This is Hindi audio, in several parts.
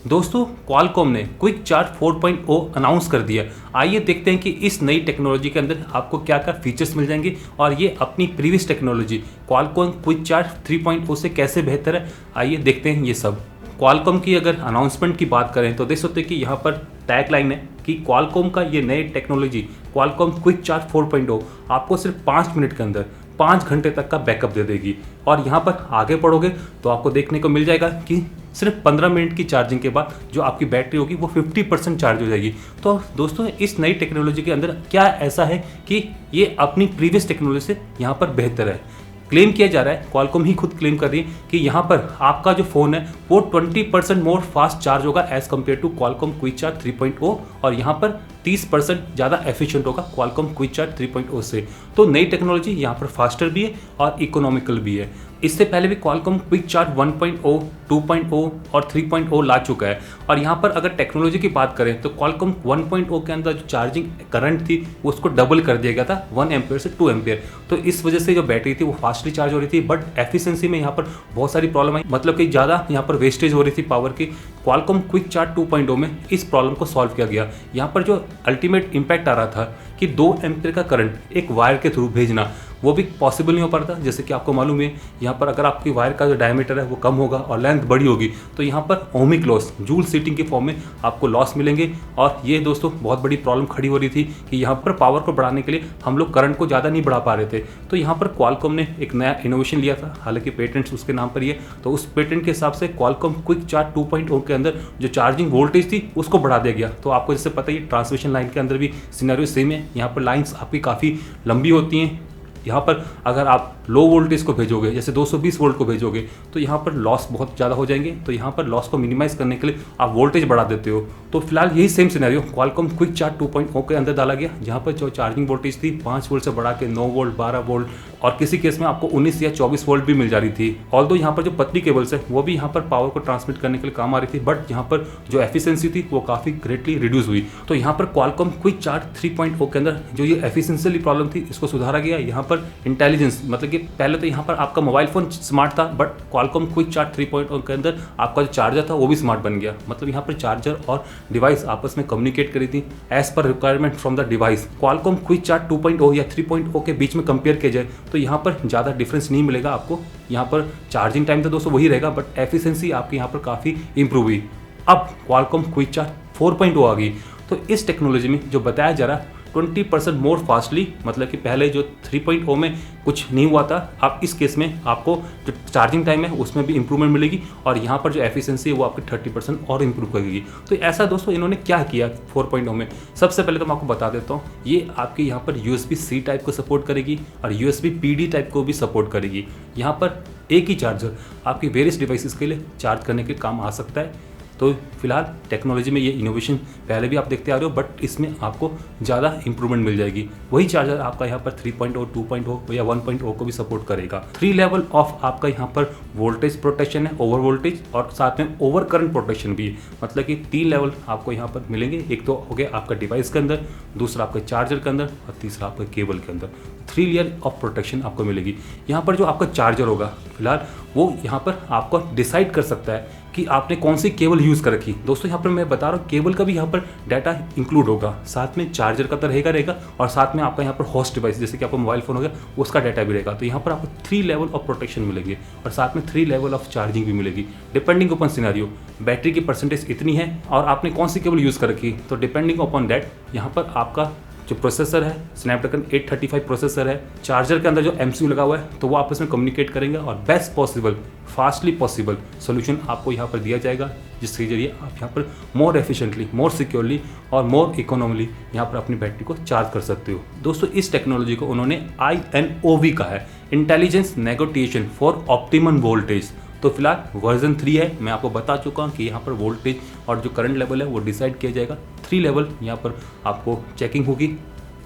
दोस्तों क्वालकॉम ने क्विक चार्ज 4.0 अनाउंस कर दिया। आइए देखते हैं कि इस नई टेक्नोलॉजी के अंदर आपको क्या क्या फीचर्स मिल जाएंगे और ये अपनी previous technology Qualcomm quick charge 3.0 से कैसे बेहतर है। आइए देखते हैं ये सब। क्वालकॉम की अगर अनाउंसमेंट की बात करें तो देख सकते हैं कि यहाँ पर टैग लाइन है कि क्वालकॉम का ये नई टेक्नोलॉजी क्वालकॉम क्विक चार्ज 4.0 आपको सिर्फ 5 मिनट के अंदर 5 घंटे तक का बैकअप दे देगी। और यहाँ पर आगे पढ़ोगे तो आपको देखने को मिल जाएगा कि सिर्फ 15 मिनट की चार्जिंग के बाद जो आपकी बैटरी होगी वो 50% चार्ज हो जाएगी। तो दोस्तों इस नई टेक्नोलॉजी के अंदर क्या ऐसा है कि ये अपनी प्रीवियस टेक्नोलॉजी से यहाँ पर बेहतर है। क्लेम किया जा रहा है, क्वालकॉम ही खुद क्लेम कर रही है कि यहाँ पर आपका जो फ़ोन है वो 20% मोर फास्ट चार्ज होगा as compare to Qualcomm quick charge 3.0 और यहाँ पर 30% ज़्यादा एफिशिएंट होगा क्वालकॉम क्विक चार्ज 3.0 से। तो नई टेक्नोलॉजी यहाँ पर फास्टर भी है और इकोनॉमिकल भी है। इससे पहले भी क्वालकॉम क्विक चार्ज 1.0, 2.0 और 3.0 ला चुका है। और यहाँ पर अगर टेक्नोलॉजी की बात करें तो क्वालकॉम 1.0 के अंदर जो चार्जिंग करंट थी वो उसको डबल कर दिया गया था 1 एम्पियर से 2 एम्पियर। तो इस वजह से जो बैटरी थी वो फास्टली चार्ज हो रही थी, बट एफिशिएंसी में यहाँ पर बहुत सारी प्रॉब्लम आई, मतलब कि ज़्यादा यहाँ पर वेस्टेज हो रही थी पावर की। क्वालकॉम क्विक चार्ज 2.0 में इस प्रॉब्लम को सॉल्व किया गया। यहाँ पर जो अल्टीमेट इम्पैक्ट आ रहा था कि 2 एम्पियर का करंट एक वायर के थ्रू भेजना वो भी पॉसिबल नहीं हो पाता। जैसे कि आपको मालूम है यहाँ पर अगर आपकी वायर का जो डायमीटर है वो कम होगा और लेंथ बड़ी होगी तो यहाँ पर ओमिक लॉस जूल सीटिंग के फॉर्म में आपको लॉस मिलेंगे। और ये दोस्तों बहुत बड़ी प्रॉब्लम खड़ी हो रही थी कि यहाँ पर पावर को बढ़ाने के लिए हम लोग करंट को ज़्यादा नहीं बढ़ा पा रहे थे। तो यहाँ पर क्वालकॉम ने एक नया इनोवेशन लिया था, हालांकि पेटेंट्स उसके नाम पर ही है। तो उस पेटेंट के हिसाब से क्वालकॉम क्विक चार्ज 2.0 के अंदर जो चार्जिंग वोल्टेज थी उसको बढ़ा दिया गया। तो आपको जैसे पता ही ट्रांसमिशन लाइन के अंदर भी सिनेरियो सेम है। यहाँ पर लाइन्स आपकी काफ़ी लंबी होती हैं। यहाँ पर अगर आप लो वोल्टेज को भेजोगे, जैसे 220 वोल्ट को भेजोगे, तो यहाँ पर लॉस बहुत ज़्यादा हो जाएंगे। तो यहाँ पर लॉस को मिनिमाइज़ करने के लिए आप वोल्टेज बढ़ा देते हो। तो फिलहाल यही same scenario Qualcomm quick charge 2.0 के अंदर डाला गया, जहाँ पर जो चार्जिंग वोल्टेज थी 5 वोल्ट से बढ़ा के 9 वोल्ट, 12 वोल्ट और किसी केस में आपको 19 या 24 वोल्ट भी मिल जा रही थी। ऑल्दो यहाँ पर जो पतली केबल्स है वो भी यहाँ पर पावर को ट्रांसमिट करने के लिए काम आ रही थी, बट यहाँ पर जो एफिशिएंसी थी वो काफ़ी ग्रेटली रिड्यूस हुई। तो यहाँ पर क्वालकॉम क्विक चार्ज 3.0 के अंदर जो ये एफिशिएंसी प्रॉब्लम थी इसको सुधारा गया। यहाँ पर इंटेलिजेंस, मतलब कि पहले तो यहाँ पर आपका मोबाइल फ़ोन स्मार्ट था, बट क्वालकॉम क्विक चार्ज 3.0 के अंदर आपका जो चार्जर था वो भी स्मार्ट बन गया। मतलब यहाँ पर चार्जर और डिवाइस आपस में कम्युनिकेट करी थी एज पर requirement from the device. Qualcomm quick charge 2.0 या 3.0 के बीच में कंपेयर किया जाए तो यहाँ पर ज़्यादा डिफरेंस नहीं मिलेगा आपको। यहाँ पर चार्जिंग टाइम तो दोस्तों वही रहेगा, बट एफिशिएंसी आपकी यहाँ पर काफ़ी इंप्रूव हुई। अब क्वालकॉम क्विक चार्ज 4.0 आ गई। तो इस टेक्नोलॉजी में जो बताया जा रहा है 20% मोर फास्टली, मतलब कि पहले जो 3.0 में कुछ नहीं हुआ था, अब इस केस में आपको जो चार्जिंग टाइम है उसमें भी इंप्रूवमेंट मिलेगी और यहाँ पर जो एफिशिएंसी है वो आपकी 30% और इंप्रूव करेगी। तो ऐसा दोस्तों इन्होंने क्या किया 4.0 में। सबसे पहले तो मैं आपको बता देता हूँ, ये आपके यहाँ पर USB-C टाइप को सपोर्ट करेगी और USB-PD टाइप को भी सपोर्ट करेगी। यहाँ पर एक ही चार्जर आपकी वेरियस डिवाइसेस के लिए चार्ज करने के काम आ सकता है। तो फिलहाल टेक्नोलॉजी में ये इनोवेशन पहले भी आप देखते आ रहे हो, बट इसमें आपको ज़्यादा इंप्रूवमेंट मिल जाएगी। वही चार्जर आपका यहाँ पर 3.0, 2.0 या 1.0 को भी सपोर्ट करेगा। 3 लेवल ऑफ आपका यहाँ पर वोल्टेज प्रोटेक्शन है, ओवर वोल्टेज और साथ में ओवर करंट प्रोटेक्शन भी है। मतलब कि 3 लेवल आपको यहाँ पर मिलेंगे। एक तो हो गया आपका डिवाइस के अंदर, दूसरा आपके चार्जर के अंदर और तीसरा आपके केबल के अंदर। 3 लेयर ऑफ प्रोटेक्शन आपको मिलेगी। यहाँ पर जो आपका चार्जर होगा फिलहाल वो यहाँ पर आपको डिसाइड कर सकता है कि आपने कौन सी केबल यूज़ कर रखी। दोस्तों यहाँ पर मैं बता रहा हूँ केबल का भी यहाँ पर डाटा इंक्लूड होगा, साथ में चार्जर का तो रहेगा और साथ में आपका यहाँ पर होस्ट डिवाइस जैसे कि आपका मोबाइल फ़ोन हो गया उसका डाटा भी रहेगा। तो यहाँ पर आपको 3 लेवल ऑफ प्रोटेक्शन मिलेंगे और साथ में 3 लेवल ऑफ चार्जिंग भी मिलेगी। डिपेंडिंग अपॉन सिनेरियो बैटरी की परसेंटेज इतनी है और आपने कौन सी केबल यूज़ कर रखी, तो डिपेंडिंग अपॉन दैट यहाँ पर आपका जो प्रोसेसर है स्नैपड्रैगन 835 प्रोसेसर है, चार्जर के अंदर जो MCU लगा हुआ है तो वो आपस में कम्युनिकेट करेंगे और best possible fastly possible solution आपको यहाँ पर दिया जाएगा, जिसके जरिए आप यहाँ पर मोर एफिशिएंटली, मोर सिक्योरली और मोर इकोनॉमिकली यहाँ पर अपनी बैटरी को चार्ज कर सकते हो। दोस्तों इस टेक्नोलॉजी को उन्होंने INOV कहा है, intelligence negotiation for optimum voltage. तो फिलहाल वर्जन 3 है, मैं आपको बता चुका हूँ कि यहाँ पर वोल्टेज और जो करंट लेवल है वो डिसाइड किया जाएगा। 3 लेवल यहाँ पर आपको चेकिंग होगी,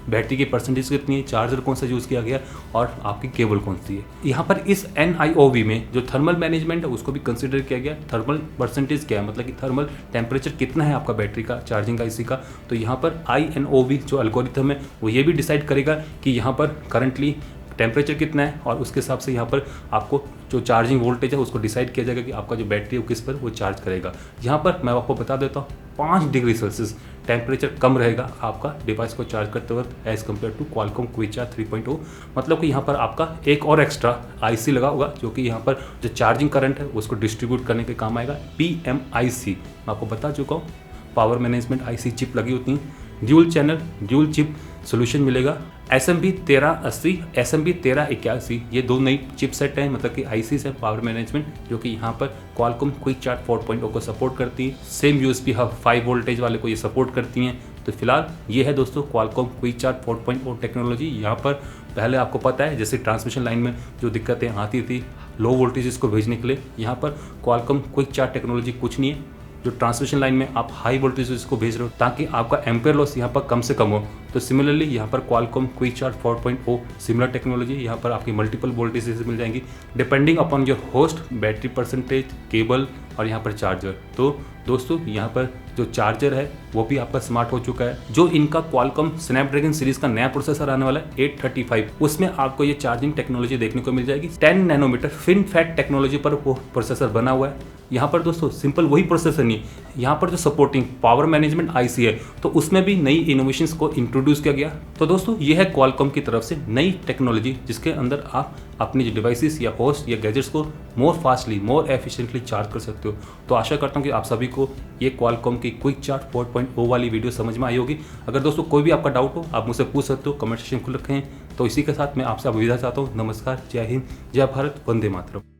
बैटरी की परसेंटेज कितनी है, चार्जर कौन सा यूज़ किया गया और आपकी केबल कौन सी है। यहाँ पर इस NIOV में जो थर्मल मैनेजमेंट है उसको भी कंसिडर किया गया। थर्मल परसेंटेज क्या है, मतलब कि थर्मल टेम्परेचर कितना है आपका बैटरी का, चार्जिंग का, इसी का। तो यहाँ पर INOV जो एल्गोरिथम है वो ये भी डिसाइड करेगा कि यहाँ पर करंटली टेम्परेचर कितना है और उसके हिसाब से यहाँ पर आपको जो चार्जिंग वोल्टेज है उसको डिसाइड किया जाएगा कि आपका जो बैटरी है वो किस पर वो चार्ज करेगा। यहाँ पर मैं आपको बता देता हूँ 5 डिग्री सेल्सियस टेम्परेचर कम रहेगा आपका डिवाइस को चार्ज करते वक्त एज़ कम्पेयर टू क्वालकॉम क्विकचार्ज 3.0। मतलब कि यहाँ पर आपका एक और एक्स्ट्रा आईसी लगा होगा जो कि यहाँ पर जो चार्जिंग करंट है उसको डिस्ट्रीब्यूट करने के काम आएगा। PMIC मैं आपको बता चुका हूँ, पावर मैनेजमेंट आईसी चिप लगी होती हैं। Dual channel dual chip solution मिलेगा। SMB 1380 SMB 1381 ये 2 नई चिपसेट हैं, मतलब कि आईसीज है पावर मैनेजमेंट, जो कि यहाँ पर क्वालकॉम क्विकचार्ज 4.0 को सपोर्ट करती है। सेम USB हब 5 वोल्टेज वाले को ये सपोर्ट करती हैं। तो फिलहाल ये है दोस्तों क्वालकॉम क्विकचार्ज 4.0 टेक्नोलॉजी। यहाँ पर पहले आपको पता है जैसे ट्रांसमिशन लाइन में जो दिक्कतें आती थी लो वोल्टेजेस को भेजने के लिए, यहाँ पर क्वालकॉम क्विकचार्ज टेक्नोलॉजी कुछ नहीं है। जो ट्रांसमिशन लाइन में आप हाई वोल्टेज को भेज रहे हो ताकि आपका एम्पेयर लॉस यहाँ पर कम से कम हो, तो सिमिलरली यहाँ पर क्वालकॉम क्विकचार्ज 4.0 सिमिलर टेक्नोलॉजी, यहाँ पर आपकी मल्टीपल वोल्टेजेस मिल जाएंगी depending upon your host, battery percentage, cable और यहाँ पर चार्जर। तो दोस्तों यहाँ पर जो चार्जर है वो भी आपका स्मार्ट हो चुका है। जो इनका क्वालकॉम स्नैपड्रैगन सीरीज का नया प्रोसेसर आने वाला है 835, उसमें आपको ये चार्जिंग टेक्नोलॉजी देखने को मिल जाएगी। 10 नैनोमीटर FinFET टेक्नोलॉजी पर वो प्रोसेसर बना हुआ है। यहाँ पर दोस्तों सिंपल वही प्रोसेसर नहीं, यहाँ पर जो सपोर्टिंग पावर मैनेजमेंट आईसी है तो उसमें भी नई इनोवेशंस को इंट्रोड्यूस किया गया। तो दोस्तों ये है क्वालकॉम की तरफ से नई टेक्नोलॉजी जिसके अंदर आप अपनी जो डिवाइसेस या होस्ट या गैजेट्स को मोर फास्टली मोर एफिशिएंटली चार्ज कर सकते हो। तो आशा करता हूँ कि आप सभी को ये क्वालकॉम की क्विकचार्ज 4.0 वाली वीडियो समझ में आई होगी। अगर दोस्तों कोई भी आपका डाउट हो आप मुझसे पूछ सकते हो, कमेंट सेक्शन खुल रखे हैं। तो इसी के साथ मैं आपसे विदा चाहता हूँ। नमस्कार, जय हिंद, जय भारत, वंदे मातरम।